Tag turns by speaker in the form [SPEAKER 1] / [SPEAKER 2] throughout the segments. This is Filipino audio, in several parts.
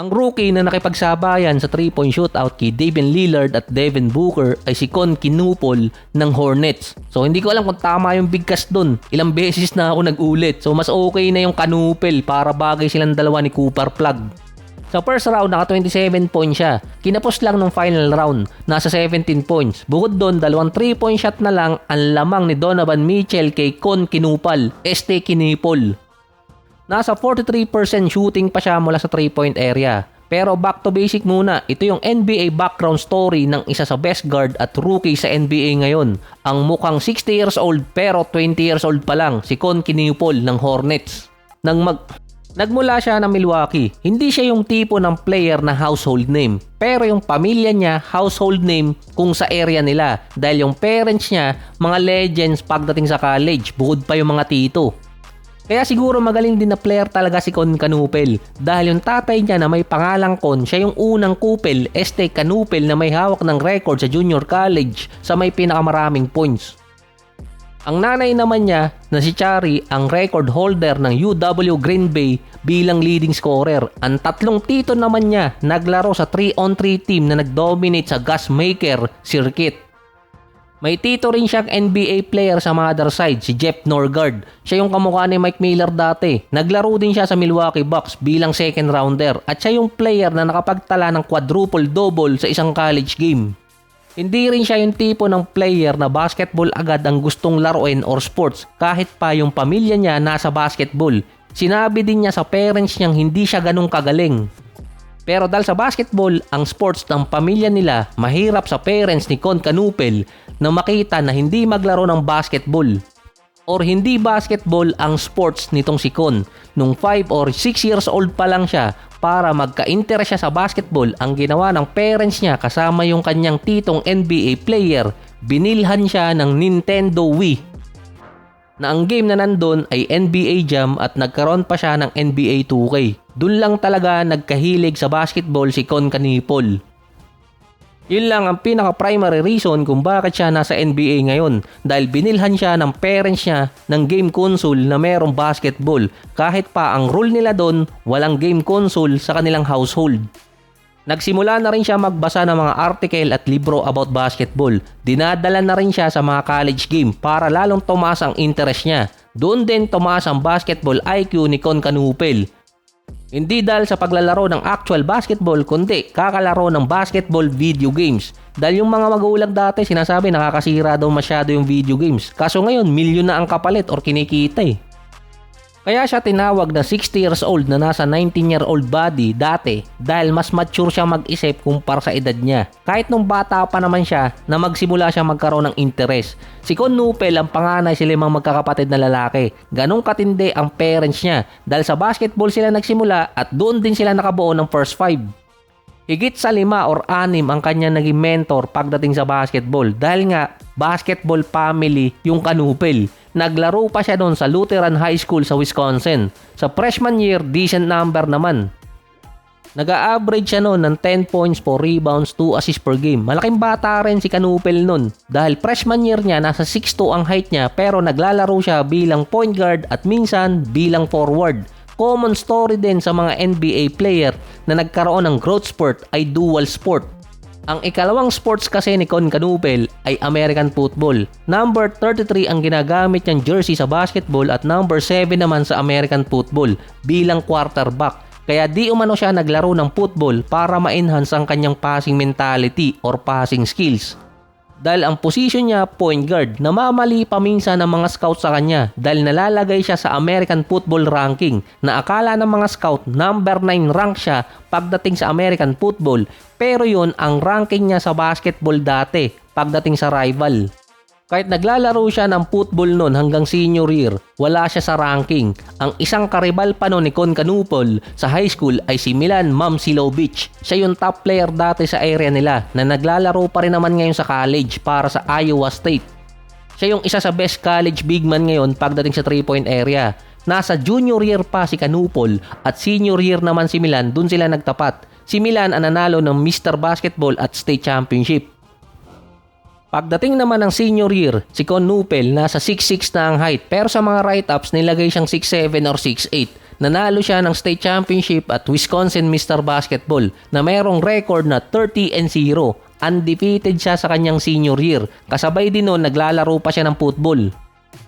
[SPEAKER 1] Ang rookie na nakipagsabayan sa 3-point shootout kay Damian Lillard at Devin Booker ay si Kon Kinupol ng Hornets. So hindi ko alam kung tama yung bigkas dun. Ilang beses na ako nag-ulit. So mas okay na yung Kanupel para bagay silang dalawa ni Cooper Plug. Sa first round, naka 27 points siya. Kinapos lang nung final round, nasa 17 points. Bukod doon, 2 3-point shot na lang ang lamang ni Donovan Mitchell kay Kon Kinupal, Kinipol. Nasa 43% shooting pa siya mula sa 3-point area. Pero back to basic muna, ito yung NBA background story ng isa sa best guard at rookie sa NBA ngayon. Ang mukhang 60 years old pero 20 years old pa lang, si Kon Kinupol ng Hornets. Nagmula siya ng Milwaukee. Hindi siya yung tipo ng player na household name. Pero yung pamilya niya, household name kung sa area nila. Dahil yung parents niya, mga legends pagdating sa college, bukod pa yung mga tito. Kaya siguro magaling din na player talaga si Kon Kanupel. Dahil yung tatay niya na may pangalang Kon, siya yung unang kupel, Kanupel na may hawak ng record sa junior college sa may pinakamaraming points. Ang nanay naman niya na si Chari ang record holder ng UW Green Bay bilang leading scorer. Ang tatlong tito naman niya naglaro sa 3-on-3 team na nag-dominate sa gas maker circuit. May tito rin siyang NBA player sa mother side, si Jeff Norgard. Siya yung kamukha ni Mike Miller dati. Naglaro din siya sa Milwaukee Bucks bilang second rounder at siya yung player na nakapagtala ng quadruple-double sa isang college game. Hindi rin siya yung tipo ng player na basketball agad ang gustong laruin or sports kahit pa yung pamilya niya nasa basketball. Sinabi din niya sa parents niyang hindi siya ganun kagaling. Pero dahil sa basketball, ang sports ng pamilya nila, mahirap sa parents ni Kon Kanupel na makita na hindi maglaro ng basketball. Or hindi basketball ang sports nitong si Kon. Nung 5 or 6 years old pa lang siya, para magka-interest siya sa basketball, ang ginawa ng parents niya kasama yung kanyang titong NBA player, binilhan siya ng Nintendo Wii. Na ang game na nandun ay NBA Jam at nagkaroon pa siya ng NBA 2K. Doon lang talaga nagkahilig sa basketball si Kon Kanupol. Yun lang ang pinaka-primary reason kung bakit siya nasa NBA ngayon, dahil binilhan siya ng parents niya ng game console na merong basketball kahit pa ang rule nila doon walang game console sa kanilang household. Nagsimula na rin siya magbasa ng mga article at libro about basketball. Dinadala na rin siya sa mga college game para lalong tumaas ang interest niya. Doon din tumaas ang basketball IQ ni Kon Kanupel. Hindi dahil sa paglalaro ng actual basketball kundi kakalaro ng basketball video games. Dahil yung mga magulang dati sinasabi nakakasira daw masyado yung video games. Kaso ngayon milyon na ang kapalit or kinikita eh. Kaya siya tinawag na 60 years old na nasa 19-year-old body dati dahil mas mature siya mag-isip kumpara sa edad niya. Kahit nung bata pa naman siya na magsimula siya magkaroon ng interest. Si Kon Nupel ang panganay sa 5 magkakapatid na lalaki. Ganong katindi ang parents niya dahil sa basketball sila nagsimula at doon din sila nakabuo ng first 5. Higit sa 5 or 6 ang kanya naging mentor pagdating sa basketball dahil nga basketball family yung Kanupel. Naglaro pa siya doon sa Lutheran High School sa Wisconsin. Sa freshman year, decent number naman. Nag-a-average siya noon ng 10 points, 4 rebounds, 2 assists per game. Malaking bata rin si Kanupel noon. Dahil freshman year niya, nasa 6'2 ang height niya pero naglalaro siya bilang point guard at minsan bilang forward. Common story din sa mga NBA player na nagkaroon ng growth spurt ay dual sport. Ang ikalawang sports kasi ni Kon Kanupel ay American football. Number 33 ang ginagamit niyang jersey sa basketball at number 7 naman sa American football bilang quarterback. Kaya di umano siya naglaro ng football para ma-enhance ang kanyang passing mentality or passing skills. Dahil ang position niya point guard, namamali pa minsan ng mga scout sa kanya dahil nalalagay siya sa American football ranking na akala ng mga scout number 9 rank siya pagdating sa American football pero yun ang ranking niya sa basketball dati pagdating sa rival. Kahit naglalaro siya ng football noon hanggang senior year, wala siya sa ranking. Ang isang karibal pa noon ni Kon Kanupol sa high school ay si Milan Mamsilovic. Siya yung top player dati sa area nila na naglalaro pa rin naman ngayon sa college para sa Iowa State. Siya yung isa sa best college big man ngayon pagdating sa 3-point area. Nasa junior year pa si Kanupol at senior year naman si Milan, dun sila nagtapat. Si Milan ang nanalo ng Mr. Basketball at State Championship. Pagdating naman ng senior year, si Kon Nupel nasa 6'6 na ang height pero sa mga write-ups nilagay siyang 6'7 or 6'8. nanalo siya ng state championship at Wisconsin Mr. Basketball na mayroong record na 30-0. Undefeated siya sa kanyang senior year. Kasabay din noon naglalaro pa siya ng football.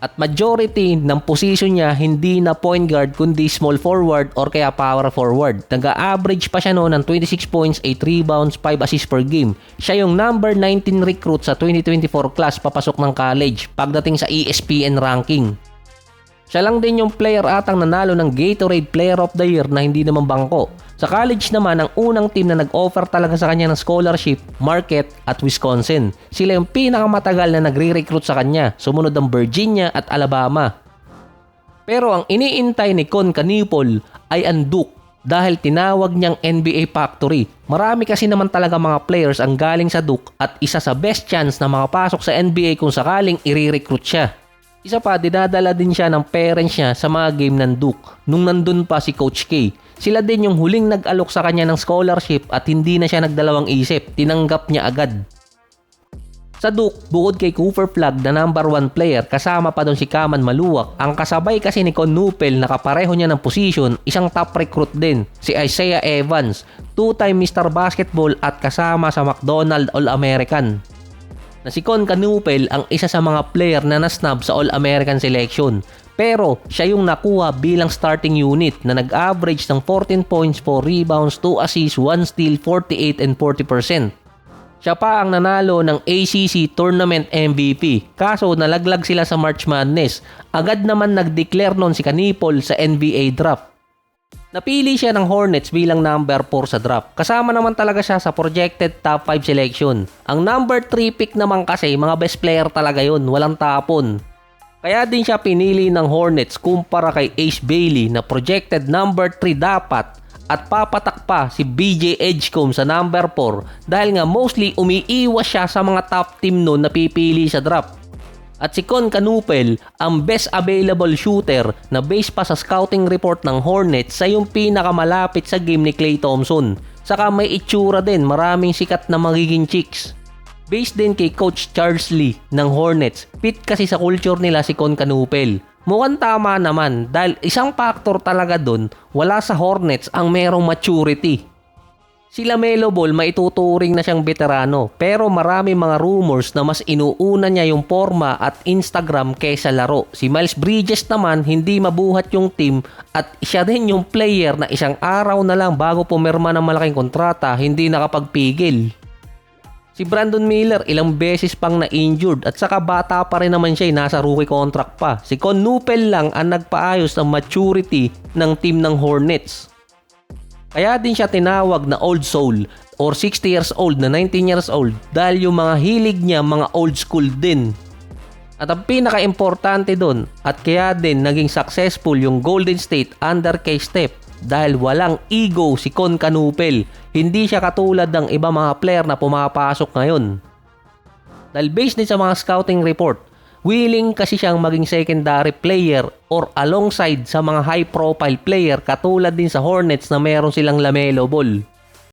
[SPEAKER 1] At majority ng position niya hindi na point guard kundi small forward or kaya power forward. Nag-average pa siya noon ng 26 points, 8 rebounds, 5 assists per game. Siya yung number 19 recruit sa 2024 class papasok ng college pagdating sa ESPN ranking. Siya lang din yung player atang nanalo ng Gatorade Player of the Year na hindi naman bangko. Sa college naman, ang unang team na nag-offer talaga sa kanya ng scholarship, Marquette at Wisconsin. Sila yung pinakamatagal na nagre-recruit sa kanya, sumunod ang Virginia at Alabama. Pero ang iniintay ni Con Canipol ay ang Duke dahil tinawag niyang NBA Factory. Marami kasi naman talaga mga players ang galing sa Duke at isa sa best chance na makapasok sa NBA kung sakaling i-recruit siya. Isa pa, dinadala din siya ng parents niya sa mga game ng Duke nung nandun pa si Coach K. Sila din yung huling nag-alok sa kanya ng scholarship at hindi na siya nagdalawang isip. Tinanggap niya agad. Sa Duke, bukod kay Cooper Flagg na number 1 player, kasama pa doon si Kaman Maluwak. Ang kasabay kasi ni Con Nupel na kapareho niya ng position, isang top recruit din, si Isaiah Evans, 2-time Mr. Basketball at kasama sa McDonald All-American. Na si Con Canupel ang isa sa mga player na nasnab sa All-American selection. Pero siya yung nakuha bilang starting unit na nag-average ng 14 points, 4 rebounds, 2 assists, 1 steal, 48 and 40%. Siya pa ang nanalo ng ACC Tournament MVP. Kaso nalaglag sila sa March Madness. Agad naman nag-declare nun si Canipol sa NBA draft. Napili siya ng Hornets bilang number 4 sa draft. Kasama naman talaga siya sa projected top 5 selection. Ang number 3 pick naman kasi mga best player talaga yun, walang tapon. Kaya din siya pinili ng Hornets kumpara kay Ace Bailey na projected number 3 dapat at papatak pa si BJ Edgecombe sa number 4 dahil nga mostly umiiwas siya sa mga top team noon na pipili sa draft. At si Con Canupel, ang best available shooter na based pa sa scouting report ng Hornets sa yung pinakamalapit sa game ni Klay Thompson. Saka may itsura din, maraming sikat na magiging chicks. Based din kay Coach Charles Lee ng Hornets, fit kasi sa culture nila si Con Canupel. Mukhang tama naman dahil isang factor talaga dun, wala sa Hornets ang merong maturity. Si LaMelo Ball maituturing na siyang veterano pero marami mga rumors na mas inuuna niya yung forma at Instagram kaysa laro. Si Miles Bridges naman hindi mabuhat yung team at siya din yung player na isang araw na lang bago pumirma ng malaking kontrata hindi nakapagpigil. Si Brandon Miller ilang beses pang na-injured at saka bata pa rin naman siya nasa rookie contract pa. Si Con Nupel lang ang nagpaayos ng maturity ng team ng Hornets. Kaya din siya tinawag na old soul or 60 years old na 19 years old dahil yung mga hilig niya mga old school din. At ang pinaka-importante doon at kaya din naging successful yung Golden State under kay Steph dahil walang ego si Con Canupel. Hindi siya katulad ng iba mga player na pumapasok ngayon. Dahil based din sa mga scouting report, willing kasi siyang maging secondary player or alongside sa mga high profile player katulad din sa Hornets na meron silang LaMelo Ball.